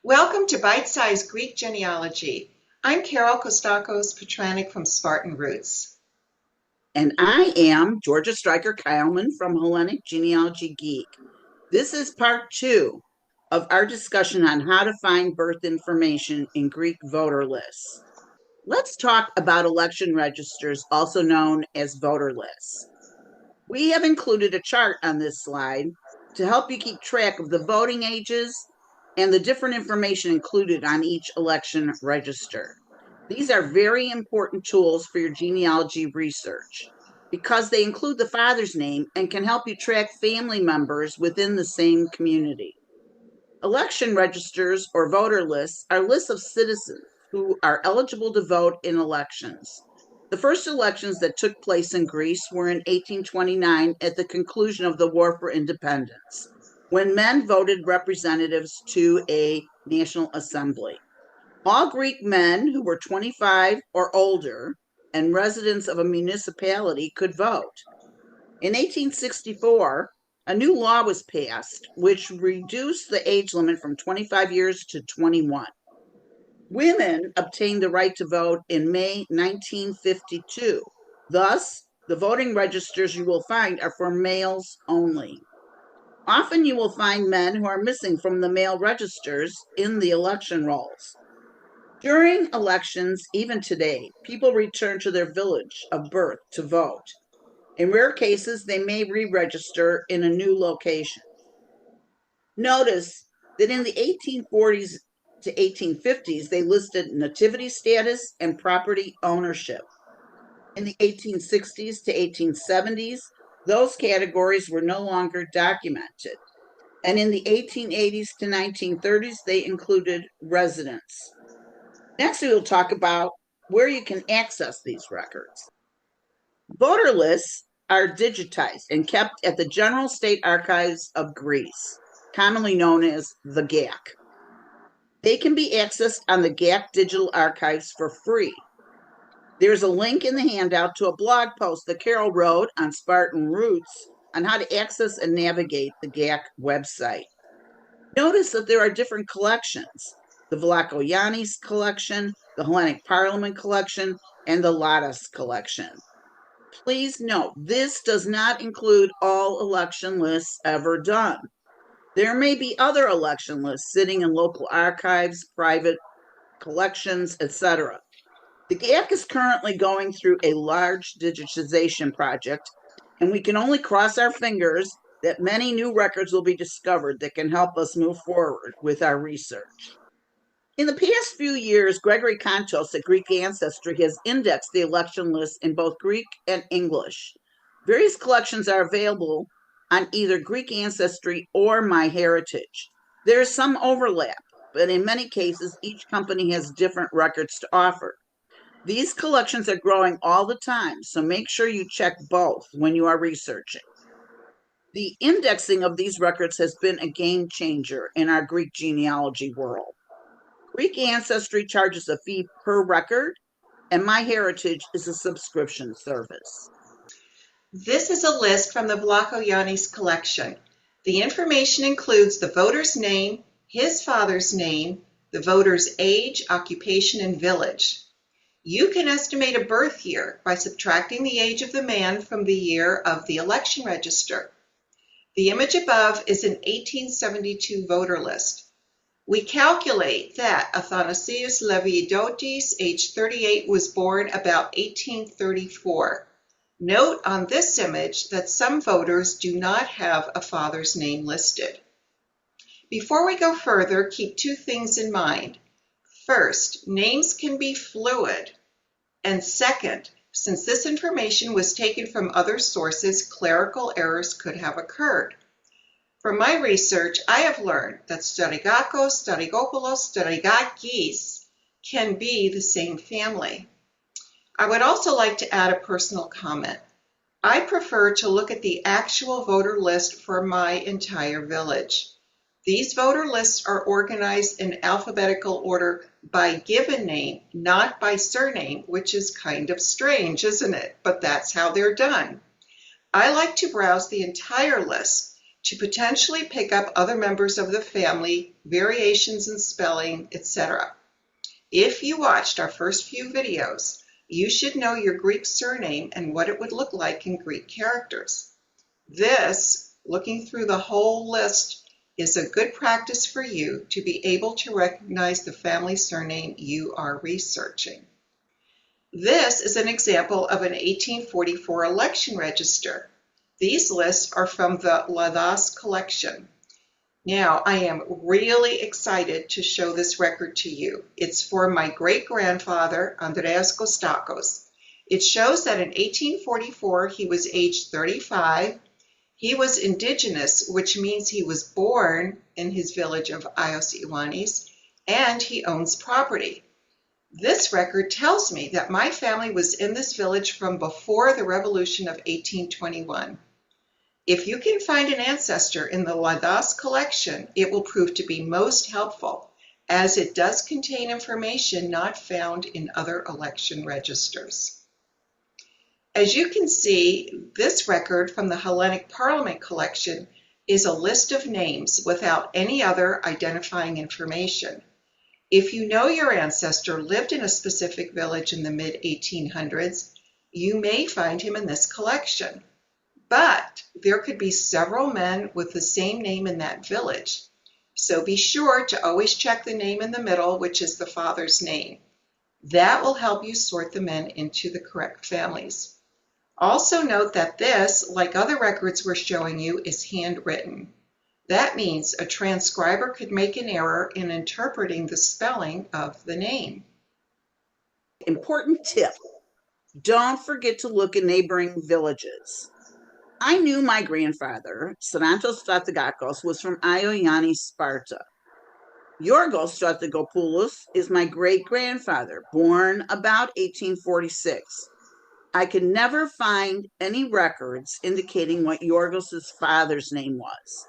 Welcome to Bite-Sized Greek Genealogy. I'm Carol Kostakos Petranek from Spartan Roots. And I am Georgia Stryker Keilman from Hellenic Genealogy Geek. This is part 2 of our discussion on how to find birth information in Greek voter lists. Let's talk about election registers, also known as voter lists. We have included a chart on this slide to help you keep track of the voting ages and the different information included on each election register. These are very important tools for your genealogy research because they include the father's name and can help you track family members within the same community. Election registers or voter lists are lists of citizens who are eligible to vote in elections. The first elections that took place in Greece were in 1829 at the conclusion of the War for Independence, when men voted representatives to a national assembly. All Greek men who were 25 or older and residents of a municipality could vote. In 1864, a new law was passed which reduced the age limit from 25 years to 21. Women obtained the right to vote in May 1952. Thus, the voting registers you will find are for males only. Often you will find men who are missing from the male registers in the election rolls. During elections, even today, people return to their village of birth to vote. In rare cases, they may re-register in a new location. Notice that in the 1840s to 1850s, they listed nativity status and property ownership. In the 1860s to 1870s, those categories were no longer documented. And in the 1880s to 1930s, they included residence. Next, we will talk about where you can access these records. Voter lists are digitized and kept at the General State Archives of Greece, commonly known as the GAC. They can be accessed on the GAC Digital Archives for free. There's a link in the handout to a blog post that Carol wrote on Spartan Roots on how to access and navigate the GAC website. Notice that there are different collections: the Vlachoyannis collection, the Hellenic Parliament collection, and the Ladas collection. Please note, this does not include all election lists ever done. There may be other election lists sitting in local archives, private collections, etc. The GAC is currently going through a large digitization project, and we can only cross our fingers that many new records will be discovered that can help us move forward with our research. In the past few years, Gregory Kontos at Greek Ancestry has indexed the election list in both Greek and English. Various collections are available on either Greek Ancestry or MyHeritage. There is some overlap, but in many cases, each company has different records to offer. These collections are growing all the time, so make sure you check both when you are researching. The indexing of these records has been a game changer in our Greek genealogy world. Greek Ancestry charges a fee per record, and MyHeritage is a subscription service. This is a list from the Vlachoyannis collection. The information includes the voter's name, his father's name, the voter's age, occupation, and village. You can estimate a birth year by subtracting the age of the man from the year of the election register. The image above is an 1872 voter list. We calculate that Athanasios Levidotis, age 38, was born about 1834. Note on this image that some voters do not have a father's name listed. Before we go further, keep two things in mind. First, names can be fluid. And second, since this information was taken from other sources, clerical errors could have occurred. From my research, I have learned that Strygaikos, Strygopolos, Strygaikis can be the same family. I would also like to add a personal comment. I prefer to look at the actual voter list for my entire village. These voter lists are organized in alphabetical order by given name, not by surname, which is kind of strange, isn't it? But that's how they're done. I like to browse the entire list to potentially pick up other members of the family, variations in spelling, etc. If you watched our first few videos, you should know your Greek surname and what it would look like in Greek characters. This, looking through the whole list, is a good practice for you to be able to recognize the family surname you are researching. This is an example of an 1844 election register. These lists are from the Ladas collection. Now, I am really excited to show this record to you. It's for my great-grandfather, Andreas Kostakos. It shows that in 1844 he was age 35. He was indigenous, which means he was born in his village of Ios Ioannis, and he owns property. This record tells me that my family was in this village from before the Revolution of 1821. If you can find an ancestor in the Ladas collection, it will prove to be most helpful, as it does contain information not found in other election registers. As you can see, this record from the Hellenic Parliament collection is a list of names without any other identifying information. If you know your ancestor lived in a specific village in the mid-1800s, you may find him in this collection. But there could be several men with the same name in that village. So be sure to always check the name in the middle, which is the father's name. That will help you sort the men into the correct families. Also note that this, like other records we're showing you, is handwritten. That means a transcriber could make an error in interpreting the spelling of the name. Important tip: don't forget to look in neighboring villages. I knew my grandfather, Kostakos, was from Ioannis, Sparta. Yorgos Strategopoulos is my great-grandfather, born about 1846. I can never find any records indicating what Yorgos's father's name was.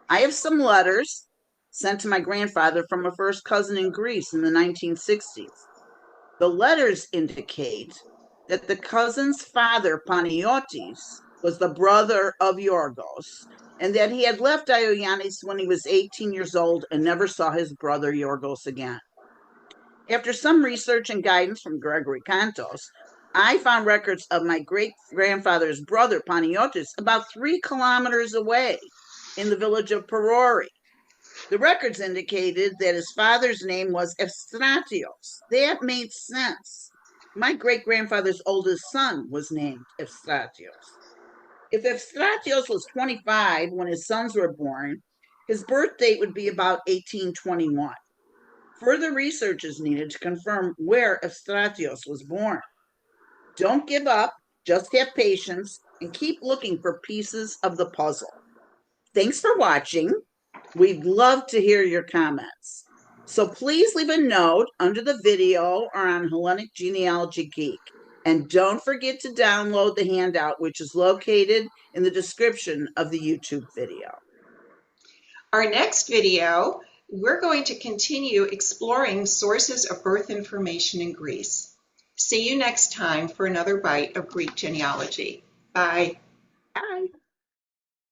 I have some letters sent to my grandfather from a first cousin in Greece in the 1960s. The letters indicate that the cousin's father, Panagiotis, was the brother of Yorgos, and that he had left Ioannis when he was 18 years old and never saw his brother Yorgos again. After some research and guidance from Gregory Kantos, I found records of my great-grandfather's brother, Panagiotis, about 3 kilometers away in the village of Perori. The records indicated that his father's name was Efstratios. That made sense. My great-grandfather's oldest son was named Efstratios. If Efstratios was 25 when his sons were born, his birth date would be about 1821. Further research is needed to confirm where Efstratios was born. Don't give up, just have patience, and keep looking for pieces of the puzzle. Thanks for watching. We'd love to hear your comments. So please leave a note under the video or on Hellenic Genealogy Geek. And don't forget to download the handout, which is located in the description of the YouTube video. Our next video, we're going to continue exploring sources of birth information in Greece. See you next time for another bite of Greek genealogy. Bye. Bye.